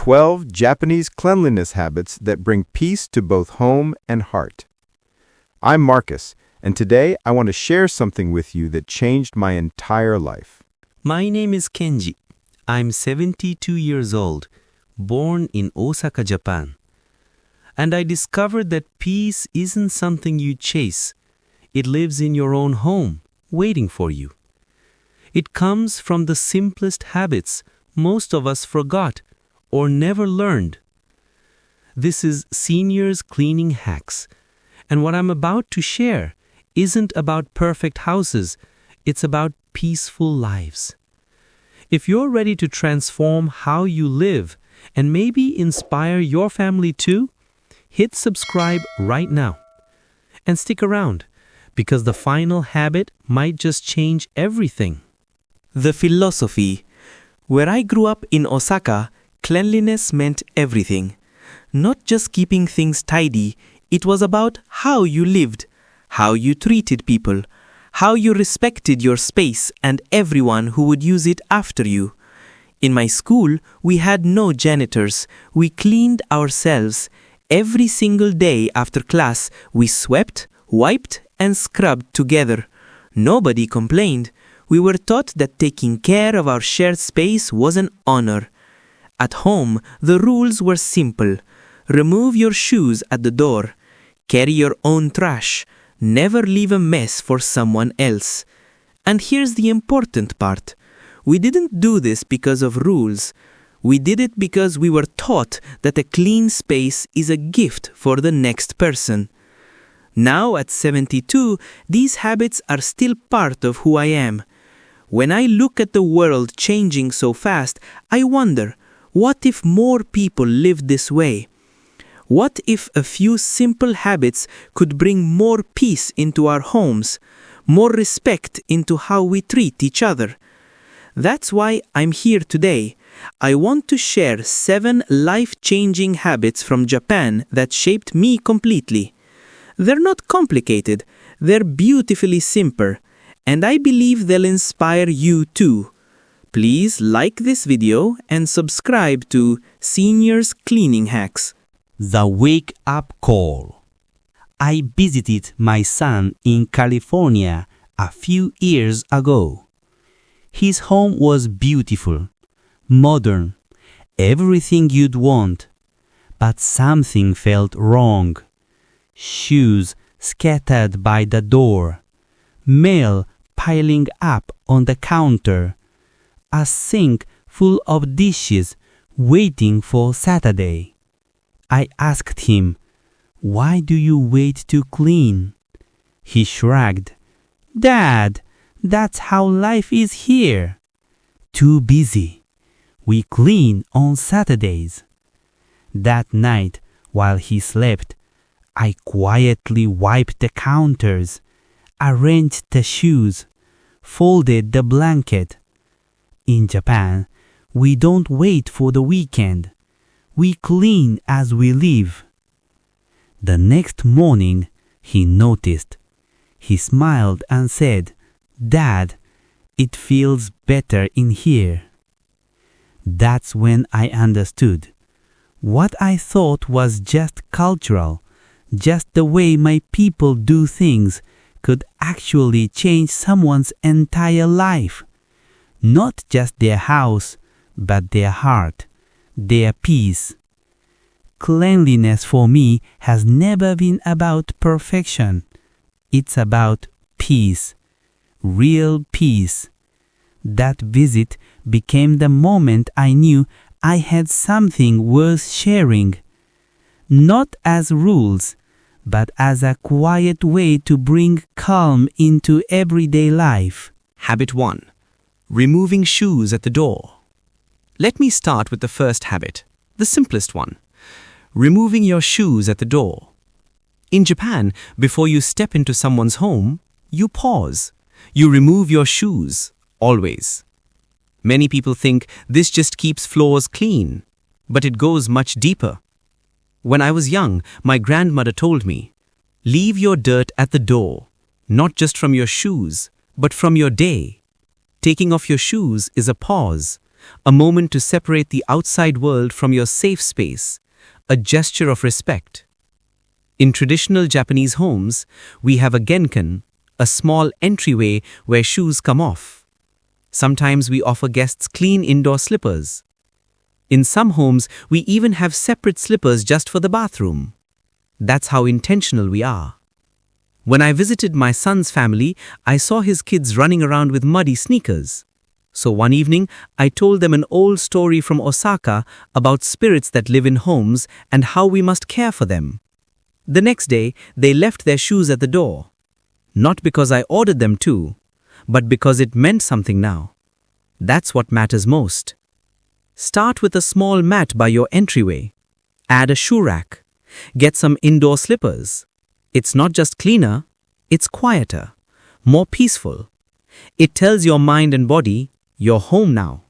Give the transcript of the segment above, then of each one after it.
12 Japanese cleanliness habits that bring peace to both home and heart. I'm Marcus, and today I want to share something with you that changed my entire life. My name is Kenji. I'm 72 years old, born in Osaka, Japan. And I discovered that peace isn't something you chase. It lives in your own home, waiting for you. It comes from the simplest habits most of us forgot or never learned. This is Seniors Cleaning Hacks, and what I'm about to share isn't about perfect houses, it's about peaceful lives. If you're ready to transform how you live and maybe inspire your family too, hit subscribe right now. And stick around, because the final habit might just change everything. The philosophy. Where I grew up in Osaka, cleanliness meant everything. Not just keeping things tidy, it was about how you lived, how you treated people, how you respected your space and everyone who would use it after you. In my school, we had no janitors. We cleaned ourselves. Every single day after class, we swept, wiped, and scrubbed together. Nobody complained. We were taught that taking care of our shared space was an honor. At home, the rules were simple. Remove your shoes at the door. Carry your own trash. Never leave a mess for someone else. And here's the important part. We didn't do this because of rules. We did it because we were taught that a clean space is a gift for the next person. Now at 72, these habits are still part of who I am. When I look at the world changing so fast, I wonder, what if more people lived this way? What if a few simple habits could bring more peace into our homes, more respect into how we treat each other? That's why I'm here today. I want to share 7 life-changing habits from Japan that shaped me completely. They're not complicated, they're beautifully simple, and I believe they'll inspire you too. Please like this video and subscribe to Seniors Cleaning Hacks. The wake-up call. I visited my son in California a few years ago. His home was beautiful, modern, everything you'd want. But something felt wrong. Shoes scattered by the door, mail piling up on the counter, a sink full of dishes waiting for Saturday. I asked him, "Why do you wait to clean?" He shrugged. "Dad, that's how life is here. Too busy. We clean on Saturdays." That night, while he slept, I quietly wiped the counters, arranged the shoes, folded the blanket. In Japan, we don't wait for the weekend. We clean as we live. The next morning, he noticed. He smiled and said, "Dad, it feels better in here." That's when I understood. What I thought was just cultural, just the way my people do things, could actually change someone's entire life. Not just their house, but their heart, their peace. Cleanliness for me has never been about perfection. It's about peace, real peace. That visit became the moment I knew I had something worth sharing. Not as rules, but as a quiet way to bring calm into everyday life. Habit 1. Removing shoes at the door. Let me start with the first habit, the simplest one. Removing your shoes at the door. In Japan, before you step into someone's home, you pause. You remove your shoes, always. Many people think this just keeps floors clean, but it goes much deeper. When I was young, my grandmother told me, "Leave your dirt at the door, not just from your shoes, but from your day." Taking off your shoes is a pause, a moment to separate the outside world from your safe space, a gesture of respect. In traditional Japanese homes, we have a genkan, a small entryway where shoes come off. Sometimes we offer guests clean indoor slippers. In some homes, we even have separate slippers just for the bathroom. That's how intentional we are. When I visited my son's family, I saw his kids running around with muddy sneakers. So one evening, I told them an old story from Osaka about spirits that live in homes and how we must care for them. The next day, they left their shoes at the door. Not because I ordered them to, but because it meant something now. That's what matters most. Start with a small mat by your entryway. Add a shoe rack. Get some indoor slippers. It's not just cleaner, it's quieter, more peaceful. It tells your mind and body, you're home now.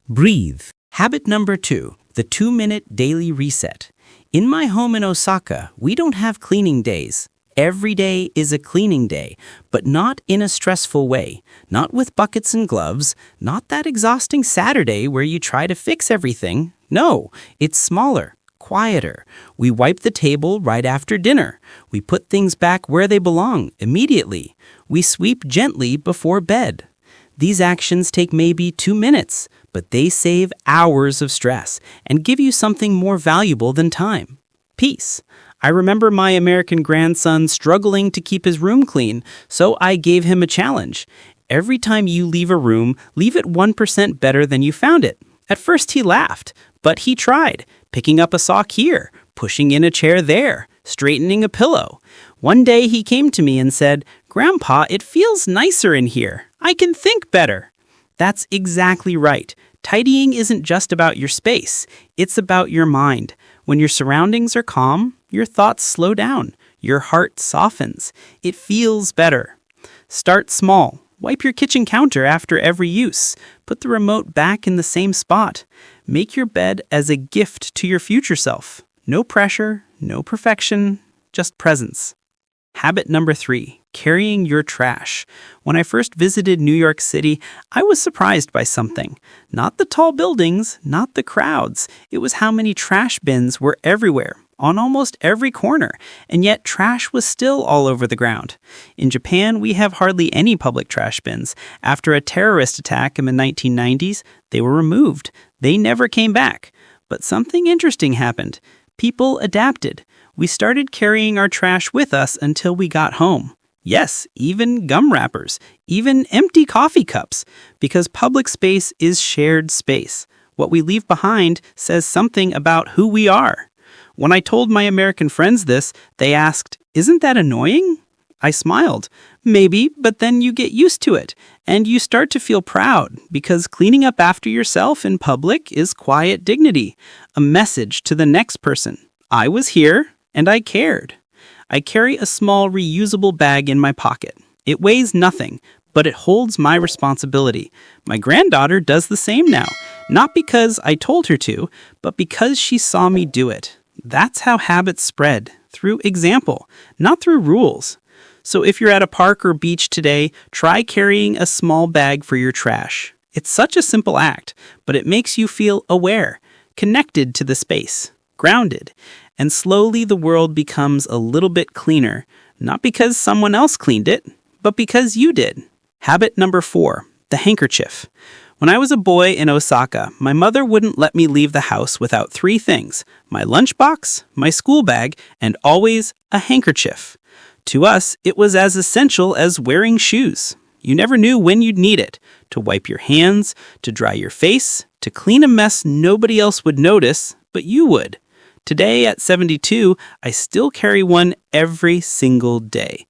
Breathe. Habit number 2, the 2-minute daily reset. In my home in Osaka, we don't have cleaning days. Every day is a cleaning day, but not in a stressful way. Not with buckets and gloves, not that exhausting Saturday where you try to fix everything. No, it's smaller, quieter. We wipe the table right after dinner. We put things back where they belong immediately. We sweep gently before bed. These actions take maybe 2 minutes, but they save hours of stress and give you something more valuable than time: peace. I remember my American grandson struggling to keep his room clean, so I gave him a challenge. Every time you leave a room, leave it 1% better than you found it. At first he laughed, but he tried, picking up a sock here, pushing in a chair there, straightening a pillow. One day he came to me and said, "Grandpa, it feels nicer in here. I can think better." That's exactly right. Tidying isn't just about your space. It's about your mind. When your surroundings are calm, your thoughts slow down. Your heart softens. It feels better. Start small. Wipe your kitchen counter after every use. Put the remote back in the same spot. Make your bed as a gift to your future self. No pressure, no perfection, just presence. Habit number 3, carrying your trash. When I first visited New York City, I was surprised by something. Not the tall buildings, not the crowds. It was how many trash bins were everywhere, on almost every corner, and yet trash was still all over the ground. In Japan, we have hardly any public trash bins. After a terrorist attack in the 1990s, they were removed. They never came back. But something interesting happened. People adapted. We started carrying our trash with us until we got home. Yes, even gum wrappers, even empty coffee cups, because public space is shared space. What we leave behind says something about who we are. When I told my American friends this, they asked, "Isn't that annoying?" I smiled. Maybe, but then you get used to it, and you start to feel proud, because cleaning up after yourself in public is quiet dignity, a message to the next person. I was here, and I cared. I carry a small reusable bag in my pocket. It weighs nothing, but it holds my responsibility. My granddaughter does the same now, not because I told her to, but because she saw me do it. That's how habits spread, through example, not through rules. So if you're at a park or beach today, try carrying a small bag for your trash. It's such a simple act, but it makes you feel aware, connected to the space, grounded. And slowly the world becomes a little bit cleaner, not because someone else cleaned it, but because you did. Habit number 4, the handkerchief. When I was a boy in Osaka, my mother wouldn't let me leave the house without 3 things: my lunchbox, my school bag, and always a handkerchief. To us, it was as essential as wearing shoes. You never knew when you'd need it: to wipe your hands, to dry your face, to clean a mess nobody else would notice, but you would. Today, at 72, I still carry one every single day.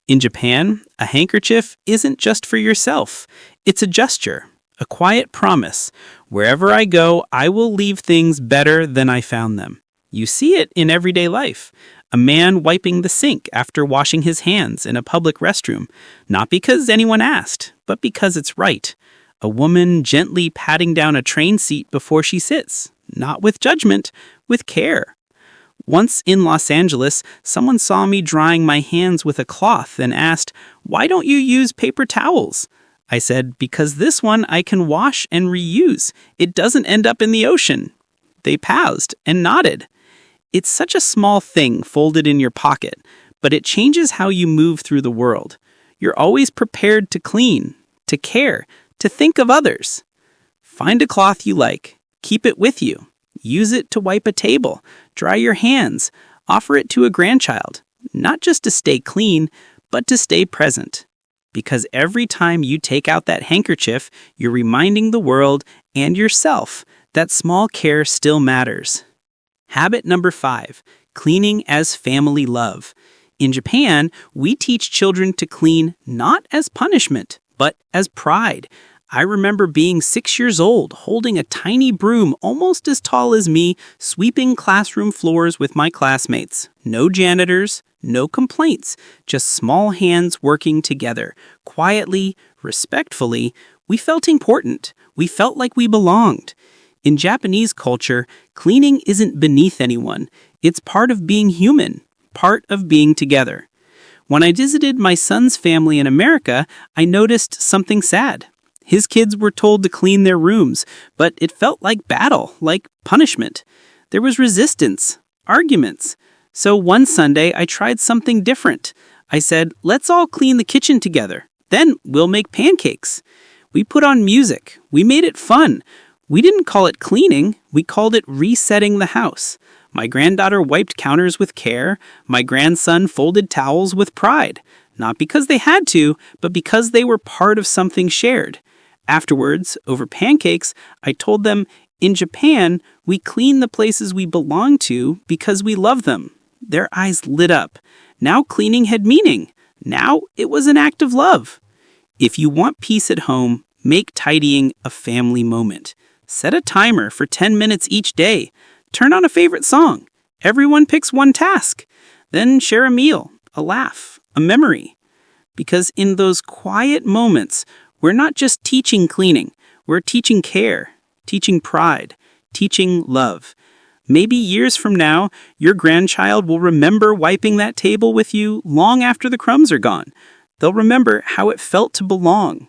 In Japan, a handkerchief isn't just for yourself. It's a gesture, a quiet promise. Wherever I go, I will leave things better than I found them. You see it in everyday life. A man wiping the sink after washing his hands in a public restroom, not because anyone asked, but because it's right. A woman gently patting down a train seat before she sits, not with judgment, with care. Once in Los Angeles, someone saw me drying my hands with a cloth and asked, "Why don't you use paper towels?" I said, because this one I can wash and reuse. It doesn't end up in the ocean. They paused and nodded. It's such a small thing folded in your pocket, but it changes how you move through the world. You're always prepared to clean, to care, to think of others. Find a cloth you like. Keep it with you. Use it to wipe a table, dry your hands, offer it to a grandchild, not just to stay clean, but to stay present. Because every time you take out that handkerchief, you're reminding the world and yourself that small care still matters. Habit number 5, cleaning as family love. In Japan, we teach children to clean not as punishment, but as pride. I remember being 6 years old, holding a tiny broom almost as tall as me, sweeping classroom floors with my classmates. No janitors, no complaints, just small hands working together. Quietly, respectfully, we felt important. We felt like we belonged. In Japanese culture, cleaning isn't beneath anyone. It's part of being human, part of being together. When I visited my son's family in America, I noticed something sad. His kids were told to clean their rooms, but it felt like battle, like punishment. There was resistance, arguments. So one Sunday, I tried something different. I said, let's all clean the kitchen together. Then we'll make pancakes. We put on music. We made it fun. We didn't call it cleaning. We called it resetting the house. My granddaughter wiped counters with care. My grandson folded towels with pride. Not because they had to, but because they were part of something shared. Afterwards, over pancakes, I told them, in Japan, we clean the places we belong to because we love them. Their eyes lit up. Now cleaning had meaning. Now it was an act of love. If you want peace at home, make tidying a family moment. Set a timer for 10 minutes each day. Turn on a favorite song. Everyone picks one task. Then share a meal, a laugh, a memory. Because in those quiet moments, we're not just teaching cleaning. We're teaching care, teaching pride, teaching love. Maybe years from now, your grandchild will remember wiping that table with you long after the crumbs are gone. They'll remember how it felt to belong.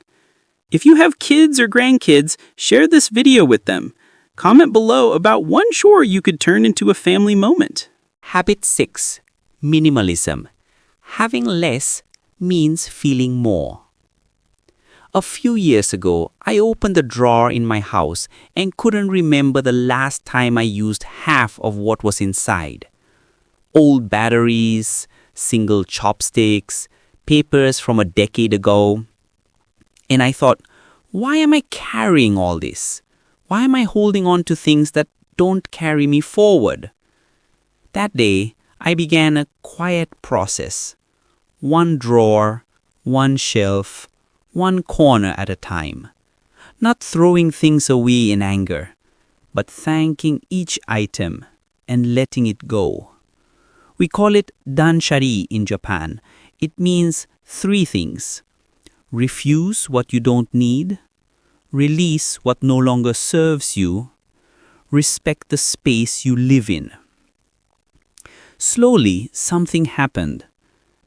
If you have kids or grandkids, share this video with them. Comment below about one chore you could turn into a family moment. Habit 6. Minimalism. Having less means feeling more. A few years ago, I opened a drawer in my house and couldn't remember the last time I used half of what was inside. Old batteries, single chopsticks, papers from a decade ago. And I thought, why am I carrying all this? Why am I holding on to things that don't carry me forward? That day, I began a quiet process. One drawer, one shelf, one corner at a time. Not throwing things away in anger, but thanking each item and letting it go. We call it danshari in Japan. It means 3 things. Refuse what you don't need, release what no longer serves you, respect the space you live in. Slowly, something happened.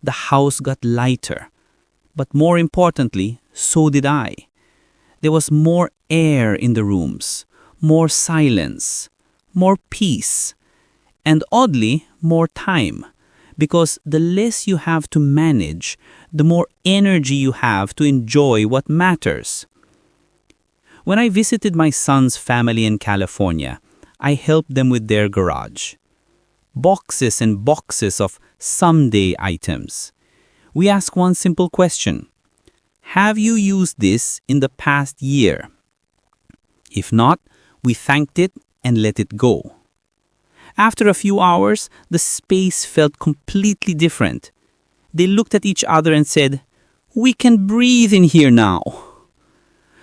The house got lighter. But more importantly, so did I. There was more air in the rooms, more silence, more peace, and oddly, more time. Because the less you have to manage, the more energy you have to enjoy what matters. When I visited my son's family in California, I helped them with their garage. Boxes and boxes of someday items. We ask one simple question. Have you used this in the past year? If not, we thanked it and let it go. After a few hours, the space felt completely different. They looked at each other and said, "We can breathe in here now."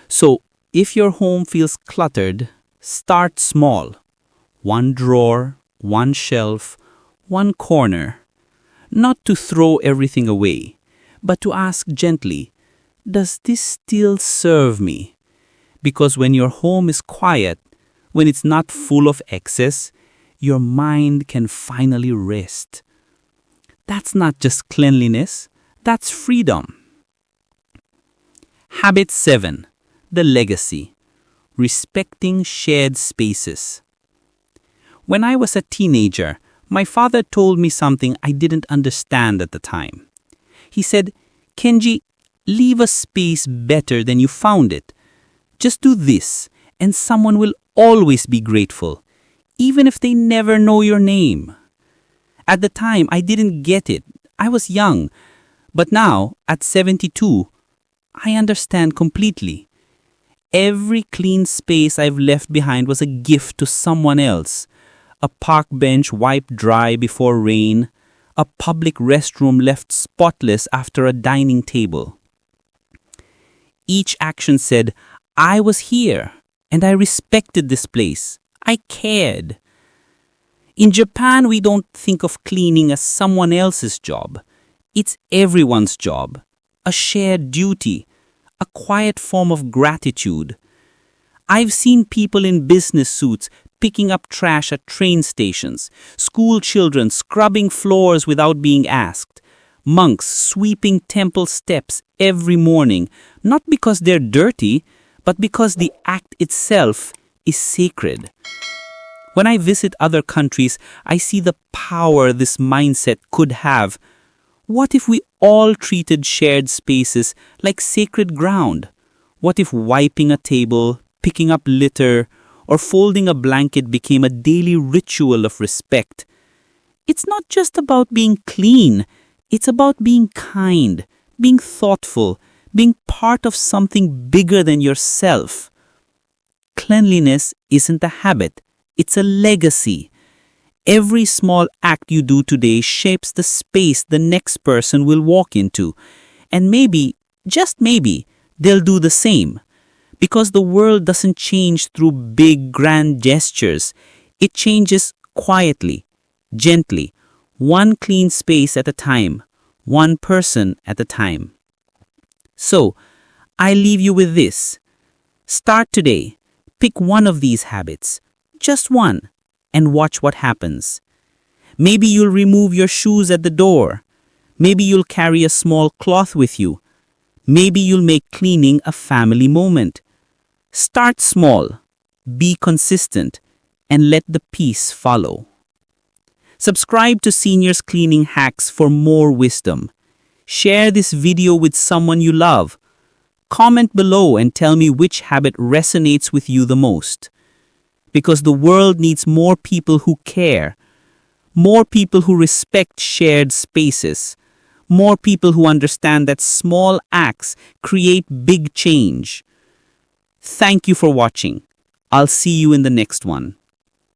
So, if your home feels cluttered, start small. One drawer, one shelf, one corner. Not to throw everything away, but to ask gently, does this still serve me? Because when your home is quiet, when it's not full of excess, your mind can finally rest. That's not just cleanliness, that's freedom. Habit 7. The legacy. Respecting shared spaces. When I was a teenager, my father told me something I didn't understand at the time. He said, "Kenji, leave a space better than you found it. Just do this, and someone will always be grateful, even if they never know your name." At the time, I didn't get it. I was young. But now, at 72, I understand completely. Every clean space I've left behind was a gift to someone else. A park bench wiped dry before rain. A public restroom left spotless after a dining table. Each action said, I was here, and I respected this place. I cared. In Japan, we don't think of cleaning as someone else's job. It's everyone's job, a shared duty, a quiet form of gratitude. I've seen people in business suits picking up trash at train stations, school children scrubbing floors without being asked, monks sweeping temple steps every morning, not because they're dirty, but because the act itself is sacred. When I visit other countries, I see the power this mindset could have. What if we all treated shared spaces like sacred ground? What if wiping a table, picking up litter, or folding a blanket became a daily ritual of respect? It's not just about being clean. It's about being kind, being thoughtful, being part of something bigger than yourself. Cleanliness isn't a habit. It's a legacy. Every small act you do today shapes the space the next person will walk into. And maybe, just maybe, they'll do the same. Because the world doesn't change through big, grand gestures. It changes quietly, gently, one clean space at a time, one person at a time. So, I leave you with this. Start today. Pick one of these habits, just one, and watch what happens. Maybe you'll remove your shoes at the door. Maybe you'll carry a small cloth with you. Maybe you'll make cleaning a family moment. Start small, be consistent, and let the peace follow. Subscribe to Seniors Cleaning Hacks for more wisdom. Share this video with someone you love. Comment below and tell me which habit resonates with you the most. Because the world needs more people who care, more people who respect shared spaces, more people who understand that small acts create big change. Thank you for watching. I'll see you in the next one.